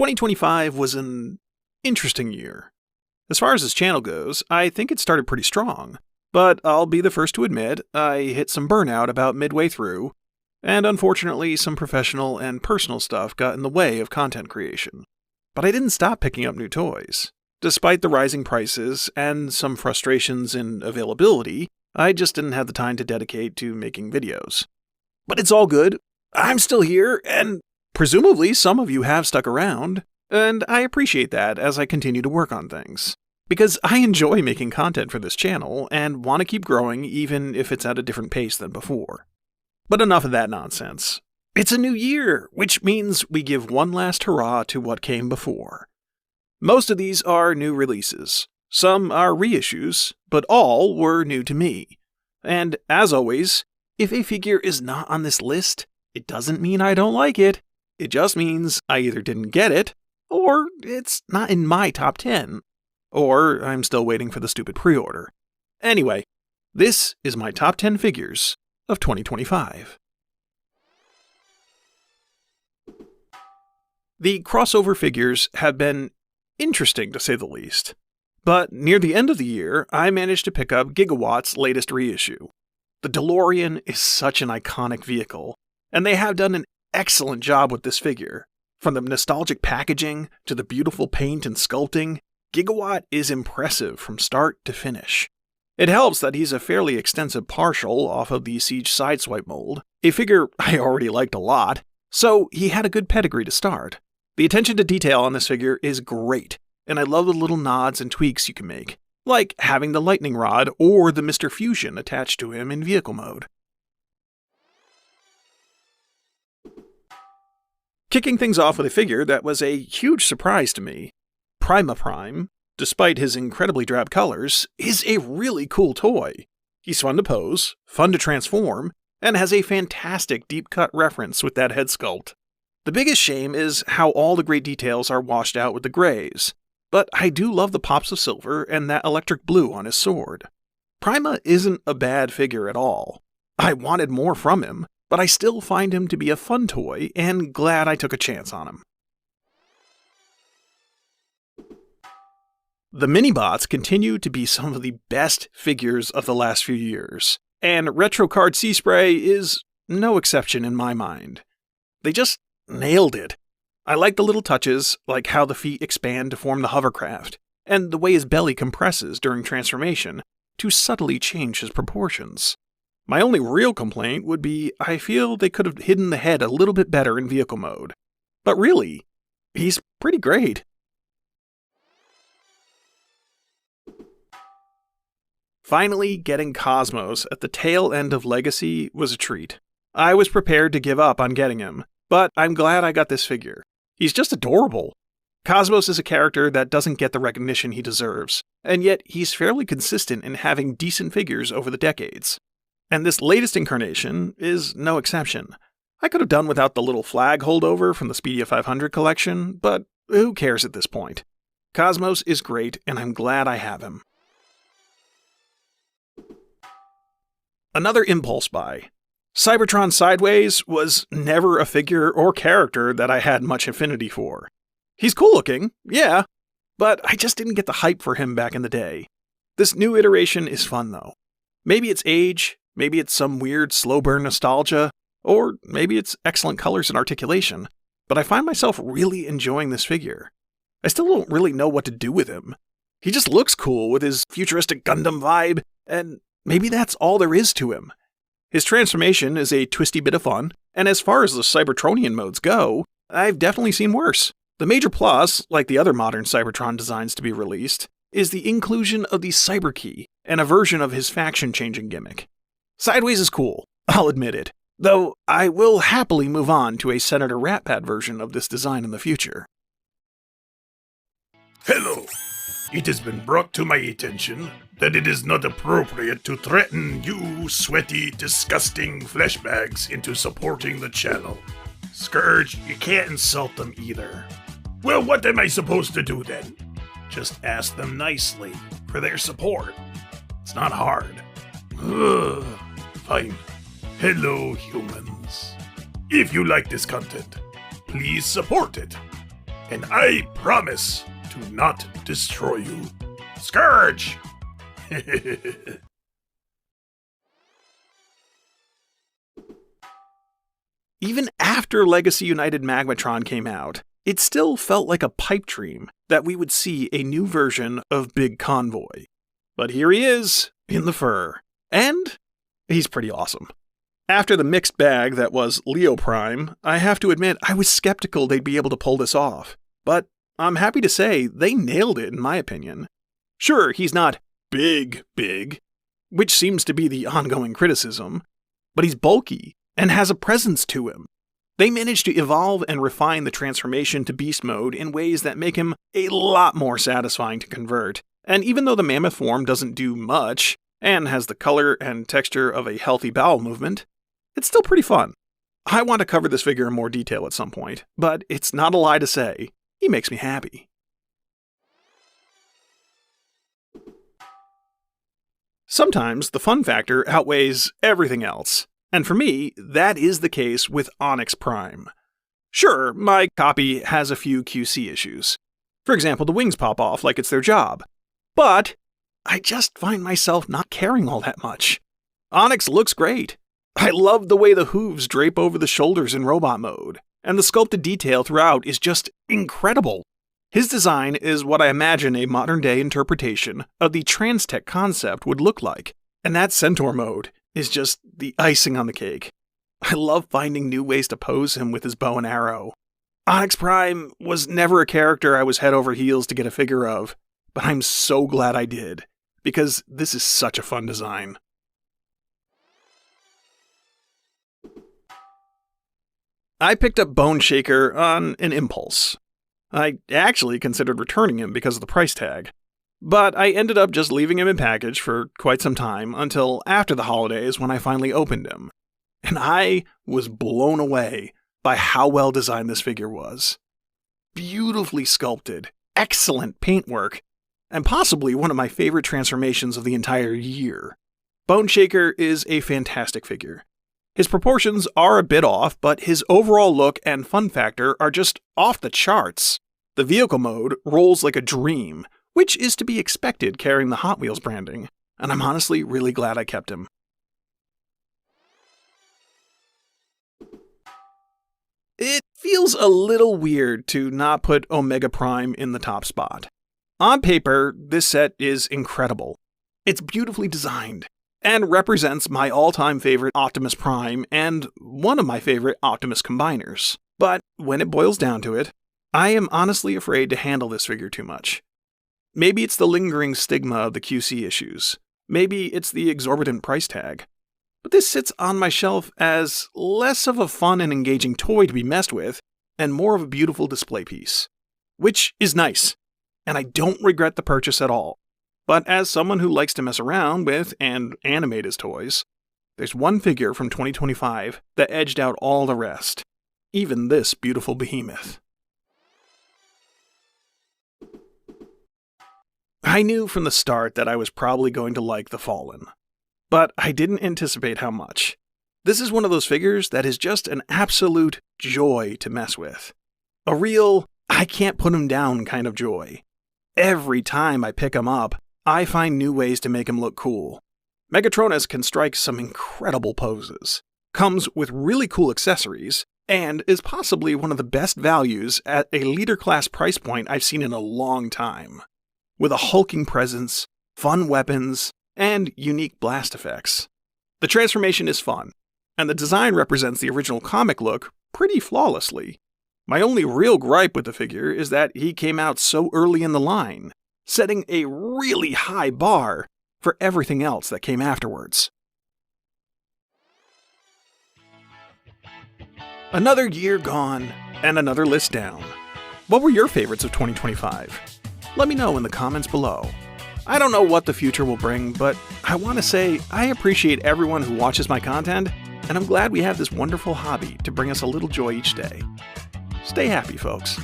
2025 was an interesting year. As far as this channel goes, I think it started pretty strong, but I'll be the first to admit I hit some burnout about midway through, and unfortunately some professional and personal stuff got in the way of content creation. But I didn't stop picking up new toys. Despite the rising prices and some frustrations in availability, I just didn't have the time to dedicate to making videos. But it's all good. I'm still here, and presumably some of you have stuck around, and I appreciate that as I continue to work on things. Because I enjoy making content for this channel and want to keep growing even if it's at a different pace than before. But enough of that nonsense. It's a new year, which means we give one last hurrah to what came before. Most of these are new releases. Some are reissues, but all were new to me. And as always, if a figure is not on this list, it doesn't mean I don't like it. It just means I either didn't get it, or it's not in my top 10, or I'm still waiting for the stupid pre-order. Anyway, this is my top 10 figures of 2025. The crossover figures have been interesting to say the least, but near the end of the year, I managed to pick up Gigawatt's latest reissue. The DeLorean is such an iconic vehicle, and they have done an excellent job with this figure. From the nostalgic packaging to the beautiful paint and sculpting, Gigawatt is impressive from start to finish. It helps that he's a fairly extensive partial off of the Siege Sideswipe mold, a figure I already liked a lot, so he had a good pedigree to start. The attention to detail on this figure is great, and I love the little nods and tweaks you can make, like having the lightning rod or the Mr. Fusion attached to him in vehicle mode. Kicking things off with a figure that was a huge surprise to me, Prima, despite his incredibly drab colors, is a really cool toy. He's fun to pose, fun to transform, and has a fantastic deep-cut reference with that head sculpt. The biggest shame is how all the great details are washed out with the grays, but I do love the pops of silver and that electric blue on his sword. Prima isn't a bad figure at all. I wanted more from him, but I still find him to be a fun toy and glad I took a chance on him. The mini-bots continue to be some of the best figures of the last few years, and Retro Card Sea-Spray is no exception in my mind. They just nailed it. I like the little touches, like how the feet expand to form the hovercraft, and the way his belly compresses during transformation to subtly change his proportions. My only real complaint would be I feel they could have hidden the head a little bit better in vehicle mode. But really, he's pretty great. Finally, getting Cosmos at the tail end of Legacy was a treat. I was prepared to give up on getting him, but I'm glad I got this figure. He's just adorable. Cosmos is a character that doesn't get the recognition he deserves, and yet he's fairly consistent in having decent figures over the decades. And this latest incarnation is no exception. I could have done without the little flag holdover from the Speedia 500 collection, but who cares at this point? Cosmos is great, and I'm glad I have him. Another impulse buy. Cybertron Sideways was never a figure or character that I had much affinity for. He's cool looking, yeah, but I just didn't get the hype for him back in the day. This new iteration is fun though. Maybe it's age, maybe it's some weird slow burn nostalgia, or maybe it's excellent colors and articulation, but I find myself really enjoying this figure. I still don't really know what to do with him. He just looks cool with his futuristic Gundam vibe, and maybe that's all there is to him. His transformation is a twisty bit of fun, and as far as the Cybertronian modes go, I've definitely seen worse. The major plus, like the other modern Cybertron designs to be released, is the inclusion of the Cyber Key and a version of his faction-changing gimmick. Sideways is cool, I'll admit it, though I will happily move on to a Senator Ratpad version of this design in the future. Hello! It has been brought to my attention that it is not appropriate to threaten you sweaty, disgusting flesh bags into supporting the channel. Scourge, you can't insult them either. Well, what am I supposed to do then? Just ask them nicely for their support. It's not hard. Ugh, fine. Hello, humans. If you like this content, please support it. and I promise to not destroy you. Scourge! Even after Legacy United Magmatron came out, it still felt like a pipe dream that we would see a new version of Big Convoy. But here he is, in the fur. And he's pretty awesome. After the mixed bag that was Leo Prime, I have to admit I was skeptical they'd be able to pull this off. But I'm happy to say they nailed it in my opinion. Sure, he's not big, which seems to be the ongoing criticism, but he's bulky and has a presence to him. They managed to evolve and refine the transformation to beast mode in ways that make him a lot more satisfying to convert. And even though the mammoth form doesn't do much, and has the color and texture of a healthy bowel movement, it's still pretty fun. I want to cover this figure in more detail at some point, but it's not a lie to say, he makes me happy. Sometimes the fun factor outweighs everything else, and for me, that is the case with Onyx Prime. Sure, my copy has a few QC issues. For example, the wings pop off like it's their job. But I just find myself not caring all that much. Onyx looks great. I love the way the hooves drape over the shoulders in robot mode, and the sculpted detail throughout is just incredible. His design is what I imagine a modern-day interpretation of the Transtech concept would look like, and that Centaur mode is just the icing on the cake. I love finding new ways to pose him with his bow and arrow. Onyx Prime was never a character I was head over heels to get a figure of, but I'm so glad I did, because this is such a fun design. I picked up Bone Shaker on an impulse. I actually considered returning him because of the price tag, but I ended up just leaving him in package for quite some time until after the holidays when I finally opened him. And I was blown away by how well designed this figure was. Beautifully sculpted, excellent paintwork, and possibly one of my favorite transformations of the entire year. Bone Shaker is a fantastic figure. His proportions are a bit off, but his overall look and fun factor are just off the charts. The vehicle mode rolls like a dream, which is to be expected carrying the Hot Wheels branding, and I'm honestly really glad I kept him. It feels a little weird to not put Omega Prime in the top spot. On paper, this set is incredible. It's beautifully designed, and represents my all-time favorite Optimus Prime and one of my favorite Optimus combiners. But when it boils down to it, I am honestly afraid to handle this figure too much. Maybe it's the lingering stigma of the QC issues. Maybe it's the exorbitant price tag. But this sits on my shelf as less of a fun and engaging toy to be messed with, and more of a beautiful display piece. Which is nice, and I don't regret the purchase at all. But as someone who likes to mess around with and animate his toys, there's one figure from 2025 that edged out all the rest. Even this beautiful behemoth. I knew from the start that I was probably going to like the Fallen, but I didn't anticipate how much. This is one of those figures that is just an absolute joy to mess with. A real, I can't put him down kind of joy. Every time I pick him up, I find new ways to make him look cool. Megatronus can strike some incredible poses, comes with really cool accessories, and is possibly one of the best values at a leader class price point I've seen in a long time. With a hulking presence, fun weapons, and unique blast effects. The transformation is fun, and the design represents the original comic look pretty flawlessly. My only real gripe with the figure is that he came out so early in the line, setting a really high bar for everything else that came afterwards. Another year gone, and another list down. What were your favorites of 2025? Let me know in the comments below. I don't know what the future will bring, but I want to say I appreciate everyone who watches my content, and I'm glad we have this wonderful hobby to bring us a little joy each day. Stay happy, folks.